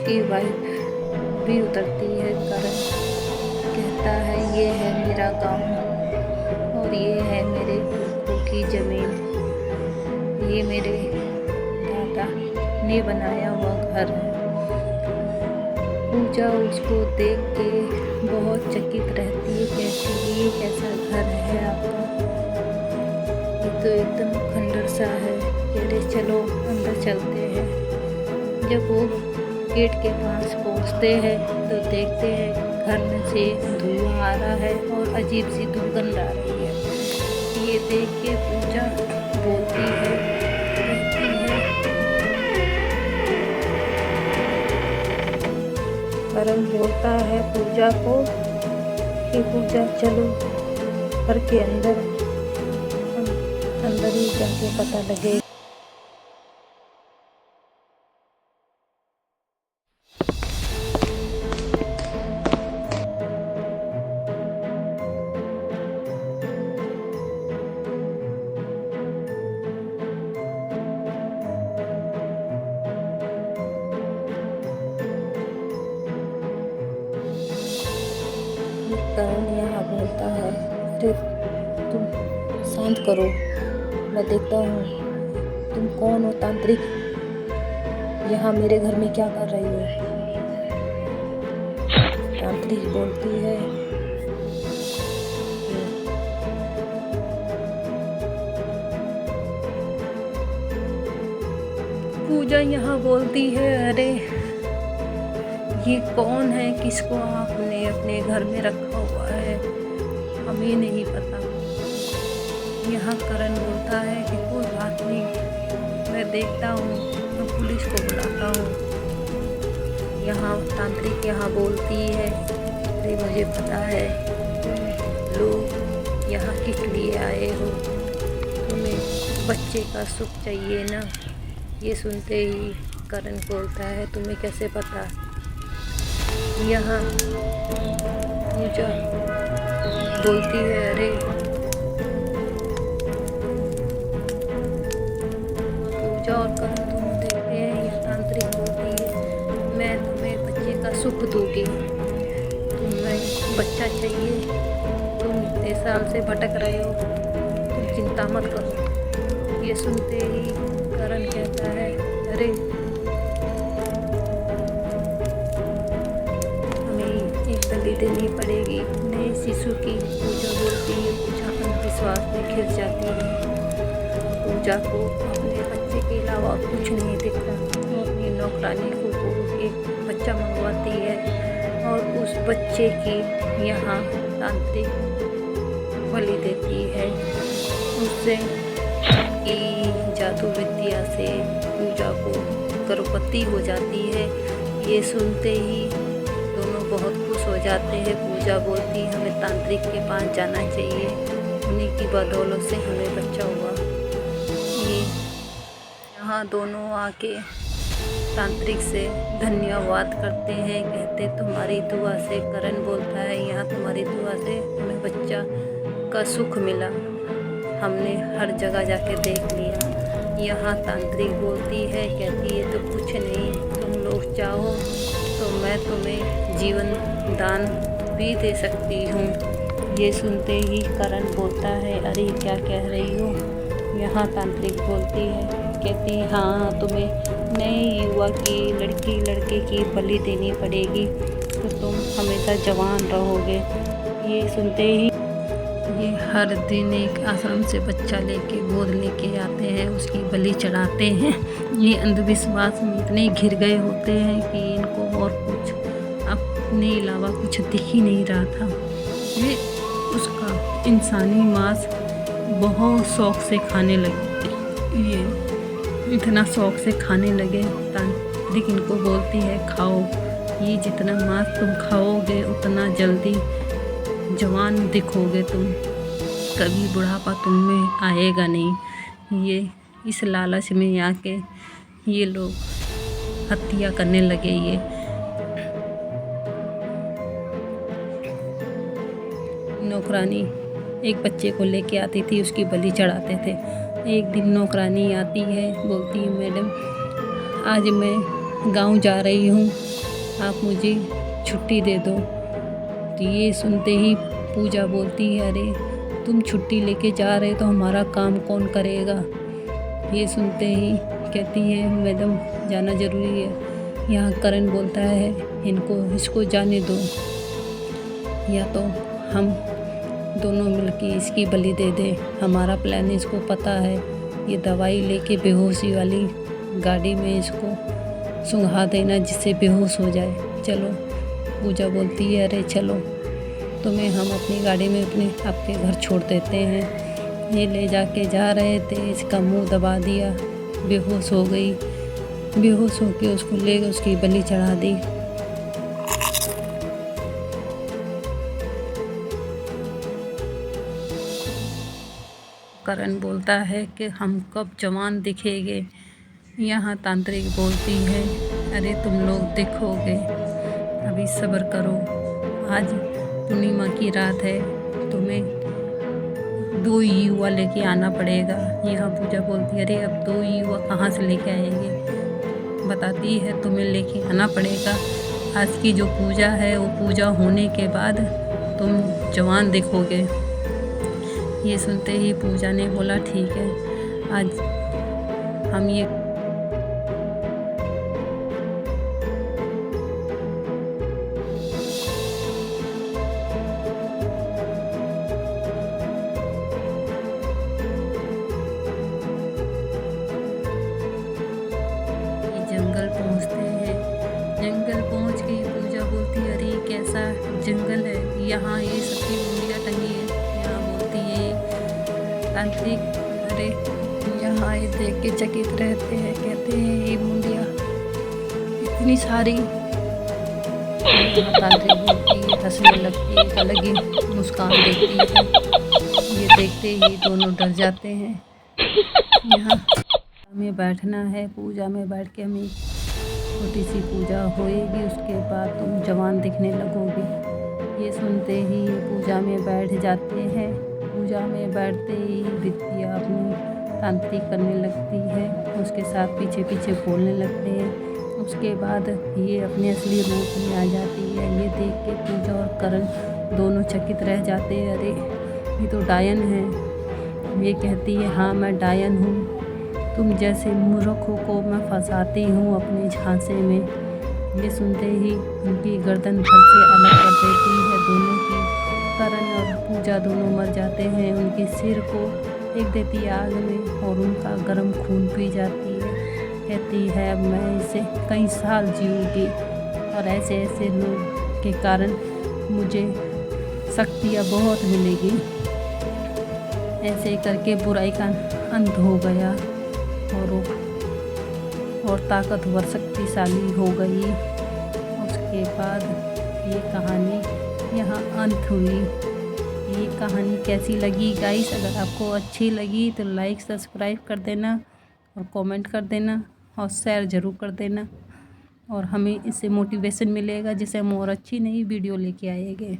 उसकी वाइफ भी उतरती है। करण कहता है ये है मेरा गाँव और ये है मेरे पुरखों की ज़मीन, ये मेरे दादा ने बनाया हुआ घर है। पूजा उसको देख के बहुत चकित रहती है, कहती है ये कैसा घर है आपका, ये तो एकदम खंडर सा है। कहते चलो अंदर चलते हैं। जब वो गेट के पास पहुंचते हैं तो देखते हैं घर में से धुआं आ रहा है और अजीब सी दुर्गंध आ रही है। ये देख के पूजा बोलती है, कहती है करण बोलता है पूजा को कि पूजा चलो घर के अंदर ही जाके पता लगे। करण यहाँ बोलता है अरे तुम शांत करो, मैं देखता हूँ तुम कौन हो तांत्रिक, यहाँ मेरे घर में क्या कर रही हो। तांत्रिक बोलती है पूजा यहाँ बोलती है अरे ये कौन है, किसको आपने अपने घर में रखा हुआ है, हमें नहीं पता। यहाँ करण बोलता है कि कोई बात नहीं, मैं देखता हूँ तो पुलिस को बुलाता हूँ। यहाँ तांत्रिक यहाँ बोलती है अरे मुझे पता है तुम लोग यहाँ किस लिए आए हो, तुम्हें बच्चे का सुख चाहिए ना। ये सुनते ही करण बोलता है तुम्हें कैसे पता। यहाँ पूजा बोलती है अरे पूजा और करण दोनों देखते हैं। यह तांत्रिक बोलती है मैं तुम्हें बच्चे का सुख दूंगी, तुम्हें बच्चा चाहिए, तुम इतने साल से भटक रहे हो, तुम चिंता मत करो। ये सुनते ही करण कहता है अरे बलि देनी पड़ेगी नए शिशु की। पूजा बोलती है। पूजा अंधविश्वास में घिर जाती है। पूजा को अपने बच्चे के अलावा कुछ नहीं दिखता। वो अपनी नौकरानी को एक बच्चा मंगवाती है और उस बच्चे की यहाँ तांत्रिक बलि देती है। उससे की जादू विद्या से पूजा को गर्भवती हो जाती है। ये सुनते ही दोनों बहुत खुश हो जाते हैं। पूजा बोलती है हमें तांत्रिक के पास जाना चाहिए, उन्हीं की बदौलत से हमें बच्चा हुआ। ये यहाँ दोनों आके तांत्रिक से धन्यवाद करते हैं, कहते तुम्हारी दुआ से। करण बोलता है यहाँ तुम्हारी दुआ से हमें बच्चा का सुख मिला, हमने हर जगह जाके देख लिया। यहाँ तांत्रिक बोलती है, कहती है तो कुछ नहीं, तुम लोग चाहो तो मैं तुम्हें जीवन दान भी दे सकती हूँ। ये सुनते ही करण बोलता है अरे क्या कह रही हो। यहाँ तांत्रिक बोलती है, कहती हाँ तुम्हें नए युवा की लड़की लड़के की बलि देनी पड़ेगी तो तुम हमेशा जवान रहोगे। ये सुनते ही ये हर दिन एक आश्रम से बच्चा लेके गोद लेके आते हैं, उसकी बलि चढ़ाते हैं। ये अंधविश्वास में इतने घिर गए होते हैं कि इनको और कुछ अपने अलावा कुछ दिख ही नहीं रहा था। ये उसका इंसानी मांस बहुत शौक़ से खाने लगे। ये इतना शौक़ से खाने लगे। तांत्रिक इनको बोलती है खाओ, ये जितना मांस तुम खाओगे उतना जल्दी जवान दिखोगे तुम, कभी बुढ़ापा तुम में आएगा नहीं। ये इस लालच में आके ये लोग हत्या करने लगे। ये नौकरानी एक बच्चे को लेके आती थी, उसकी बलि चढ़ाते थे। एक दिन नौकरानी आती है, बोलती है मैडम आज मैं गांव जा रही हूँ, आप मुझे छुट्टी दे दो। तो ये सुनते ही पूजा बोलती है, अरे तुम छुट्टी लेके जा रहे तो हमारा काम कौन करेगा। ये सुनते ही कहती है, मैडम जाना ज़रूरी है। यहाँ करण बोलता है, इसको जाने दो, या तो हम दोनों मिलके इसकी बलि दे दें। हमारा प्लान इसको पता है। ये दवाई लेके बेहोशी वाली गाड़ी में इसको सुंघा देना जिससे बेहोश हो जाए। चलो। पूजा बोलती है, अरे चलो, तुम्हें हम अपनी गाड़ी में आपके घर छोड़ देते हैं। ये ले जाके जा रहे थे, इसका मुंह दबा दिया, बेहोश हो गई। बेहोश होके उसको ले उसकी बलि चढ़ा दी। करण बोलता है कि हम कब जवान दिखेंगे। यहाँ तांत्रिक बोलती है, अरे तुम लोग दिखोगे, अभी सब्र करो। आज पूर्णिमा की रात है, तुम्हें 2 युवा लेके आना पड़ेगा। यहाँ पूजा बोलती है, अरे अब 2 युवा कहाँ से लेके आएंगे। बताती है, तुम्हें लेके आना पड़ेगा। आज की जो पूजा है वो पूजा होने के बाद तुम जवान दिखोगे। ये सुनते ही पूजा ने बोला, ठीक है, आज हम ये जंगल पहुंचते हैं। जंगल पहुंच के पूजा बोलती है, अरे कैसा जंगल है, यहाँ ये सबकी मुंडियाँ टंगी है। यहाँ बोलती है तांत्रिक, अरे यहाँ ये देख के चकित रहते हैं, कहते हैं ये मुंडियाँ इतनी सारी। तांत्रिक बोलती है, हंसने लगती है, एक अलग ही मुस्कान देती है। ये देखते ही दोनों डर जाते हैं। यहाँ हमें बैठना है, पूजा में बैठ के हमें छोटी सी पूजा होएगी, उसके बाद तुम जवान दिखने लगोगे। ये सुनते ही ये पूजा में बैठ जाते हैं। पूजा में बैठते ही विद्या अपनी तांत्रिक करने लगती है, उसके साथ पीछे पीछे बोलने लगते हैं। उसके बाद ये अपने असली रूप में आ जाती है। ये देख के पूजा और करण दोनों चकित रह जाते हैं, अरे ये तो डायन है। ये कहती है, हाँ मैं डायन हूँ, तुम जैसे मूर्खों को मैं फंसाती हूँ अपने झांसे में। ये सुनते ही उनकी गर्दन धड़ से अलग कर देती है दोनों की। करण और पूजा दोनों मर जाते हैं। उनके सिर को फेंक देती है आग में और उनका गर्म खून पी जाती है। कहती है, अब मैं इसे कई साल जीऊँगी और ऐसे ऐसे लोग के कारण मुझे शक्तियाँ बहुत मिलेगी। ऐसे करके बुराई का अंत हो गया और ताकतवर शक्तिशाली हो गई। उसके बाद ये कहानी यहाँ अंत हुई। ये कहानी कैसी लगी गाइस? अगर आपको अच्छी लगी तो लाइक सब्सक्राइब कर देना और कमेंट कर देना और शेयर ज़रूर कर देना, और हमें इससे मोटिवेशन मिलेगा जिससे हम और अच्छी नई वीडियो लेके आएंगे।